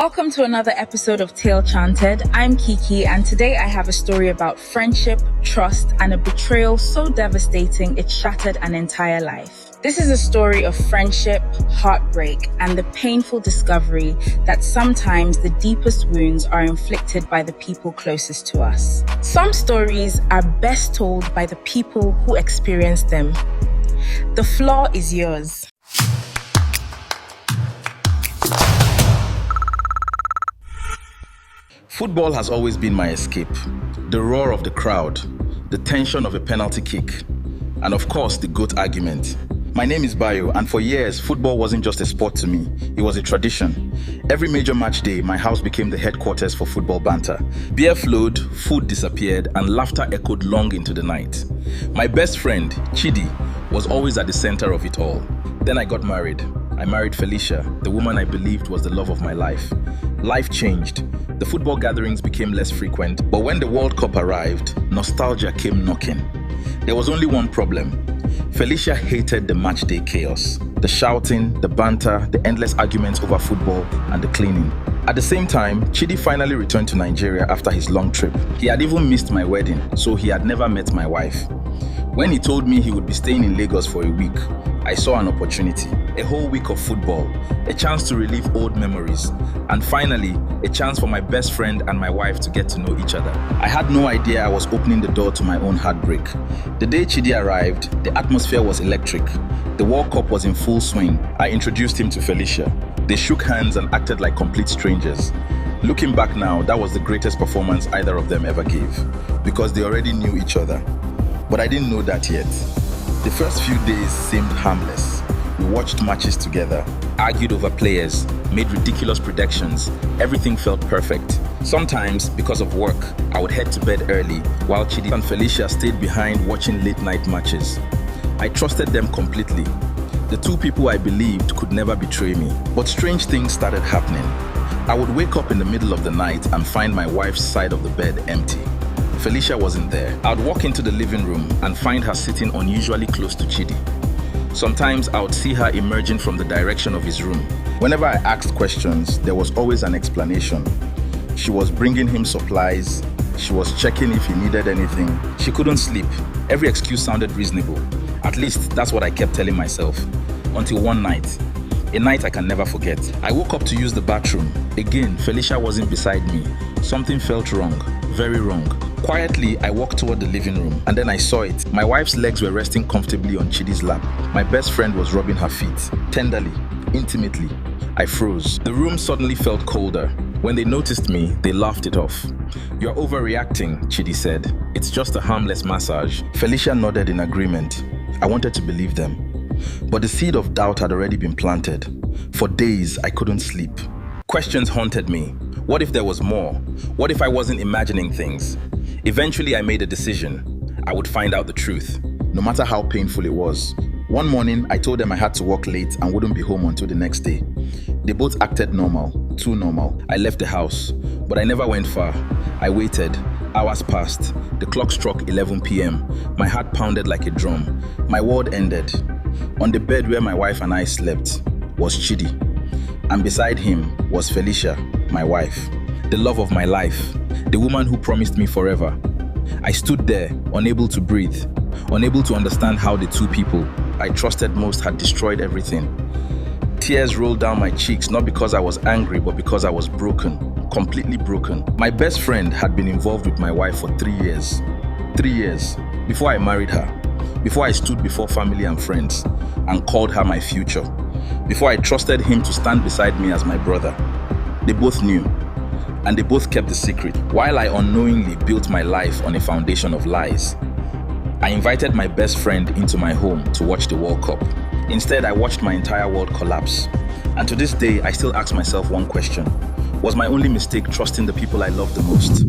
Welcome to another episode of Talechanted. I'm Kiki, and today I have a story about friendship, trust, and a betrayal so devastating it shattered an entire life. This is a story of friendship, heartbreak, and the painful discovery that sometimes the deepest wounds are inflicted by the people closest to us. Some stories are best told by the people who experience them. The floor is yours. Football has always been my escape. The roar of the crowd, the tension of a penalty kick, and of course, the GOAT argument. My name is Bayo, and for years, football wasn't just a sport to me, it was a tradition. Every major match day, my house became the headquarters for football banter. Beer flowed, food disappeared, and laughter echoed long into the night. My best friend, Chidi, was always at the center of it all. Then I got married. I married Felicia, the woman I believed was the love of my life. Life changed. The football gatherings became less frequent, but when the World Cup arrived, nostalgia came knocking. There was only one problem. Felicia hated the matchday chaos. The shouting, the banter, the endless arguments over football, and the cleaning. At the same time, Chidi finally returned to Nigeria after his long trip. He had even missed my wedding, so he had never met my wife. When he told me he would be staying in Lagos for a week, I saw an opportunity. A whole week of football, a chance to relive old memories, and finally, a chance for my best friend and my wife to get to know each other. I had no idea I was opening the door to my own heartbreak. The day Chidi arrived, the atmosphere was electric. The World Cup was in full swing. I introduced him to Felicia. They shook hands and acted like complete strangers. Looking back now, that was the greatest performance either of them ever gave, because they already knew each other. But I didn't know that yet. The first few days seemed harmless. We watched matches together, argued over players, made ridiculous predictions. Everything felt perfect. Sometimes, because of work, I would head to bed early, while Chidi and Felicia stayed behind watching late-night matches. I trusted them completely. The two people I believed could never betray me. But strange things started happening. I would wake up in the middle of the night and find my wife's side of the bed empty. Felicia wasn't there. I'd walk into the living room and find her sitting unusually close to Chidi. Sometimes I would see her emerging from the direction of his room. Whenever I asked questions, there was always an explanation. She was bringing him supplies. She was checking if he needed anything. She couldn't sleep. Every excuse sounded reasonable. At least that's what I kept telling myself. Until one night. A night I can never forget. I woke up to use the bathroom. Again, Felicia wasn't beside me. Something felt wrong. Very wrong. Quietly, I walked toward the living room, and then I saw it. My wife's legs were resting comfortably on Chidi's lap. My best friend was rubbing her feet. Tenderly, intimately. I froze. The room suddenly felt colder. When they noticed me, they laughed it off. "You're overreacting," Chidi said. "It's just a harmless massage." Felicia nodded in agreement. I wanted to believe them. But the seed of doubt had already been planted. For days, I couldn't sleep. Questions haunted me. What if there was more? What if I wasn't imagining things? Eventually, I made a decision. I would find out the truth, no matter how painful it was. One morning, I told them I had to work late and wouldn't be home until the next day. They both acted normal, too normal. I left the house, but I never went far. I waited. Hours passed. The clock struck 11 p.m. My heart pounded like a drum. My world ended. On the bed where my wife and I slept was Chidi, and beside him was Felicia, my wife, the love of my life, the woman who promised me forever. I stood there, unable to breathe, unable to understand how the two people I trusted most had destroyed everything. Tears rolled down my cheeks, not because I was angry, but because I was broken, completely broken. My best friend had been involved with my wife for 3 years. 3 years, before I married her, before I stood before family and friends and called her my future, before I trusted him to stand beside me as my brother. They both knew, and they both kept the secret, while I unknowingly built my life on a foundation of lies. I invited my best friend into my home to watch the World Cup. Instead, I watched my entire world collapse. And to this day, I still ask myself one question. Was my only mistake trusting the people I loved the most?